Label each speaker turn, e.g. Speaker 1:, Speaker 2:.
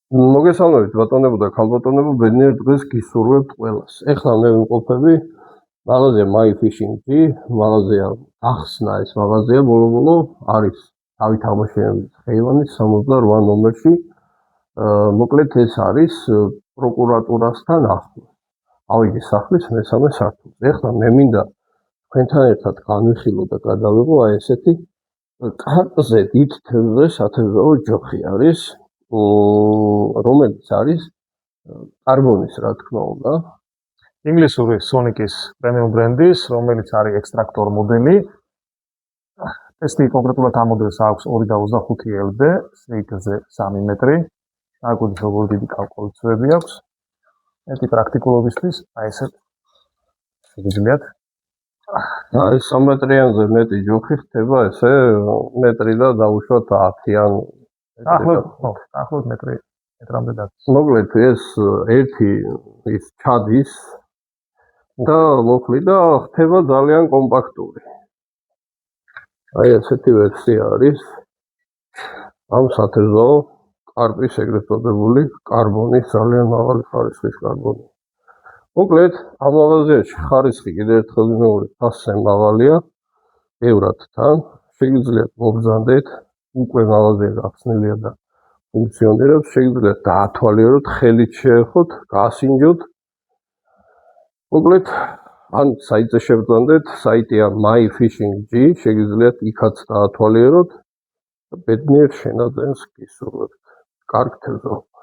Speaker 1: მოგესალმებით ბატონებო და ქალბატონებო, ბედნიერ დღეს გისურვებთ ყველას. ეხლა მე ვიმყოფები მაღაზია My Fishing G, მაღაზია ახსნა ეს მაღაზია ბოლო არის დავით აღმაშენებლის ხეივანის 68 ნომერში. მოკლედ ეს არის პროკურატურასთან ახლოს. ავიღე სახლის მესამე სართულზე. ეხლა მე მინდა თქვენთან ერთად განვიხილო და გადავიღო აი ესეთი კარტზე დიდ თევზზე სათევზაო ჯოხი არის. რომელიც არის კარბონის, რა თქმა უნდა.
Speaker 2: ინგლისური Sonic-ის პრემიუმ ბრენდის, რომელიც არის ექსტრაქტორ მოდელი. ტესტი კონკრეტულად ამ მოდელს აქვს 2.25 LB, სვიგზე 3 მეტრი. აკვირდის როგორ დიდი კალკულაციები აქვს. მეტი პრაქტიკულობისთვის, აი ესეთ შეგიძლიათ.
Speaker 1: ეს 3 მეტრიანზე მეტი ჯოხი ხდება ესე მეტრი და დაუშვათ 10 ან
Speaker 2: ახლოდ მეტრამდე დადის.
Speaker 1: მოკლედ ეს ერთი ის ჩადის და მოკლედ და ხდება ძალიან კომპაქტური. აი ესეთი ვერსია არის ამ სათევზაო კარპის ეგრეთ წოდებული კარბონის ძალიან მაღალი ხარისხის კარბონი. მოკლედ ამ მაღაზიაში ხარისხი კიდევ ერთხელ ვიმეორებ, ასე მაღალია ევრად თან. შეგიძლიათ მობრძანდეთ, უკვე მაღაზია გახსნილია და ფუნქციონირებს, შეგიძლიათ დაათვალიეროთ, ხელით შეეხოთ, გაასინჯოთ. მოკლედ ან საიტზე შევძანდეთ, საიტია My Fishing G, შეგიძლიათ იქაც დაათვალიეროთ და ბედნიერ შენაძენს გისურვებთ. კარგ თევზაობას.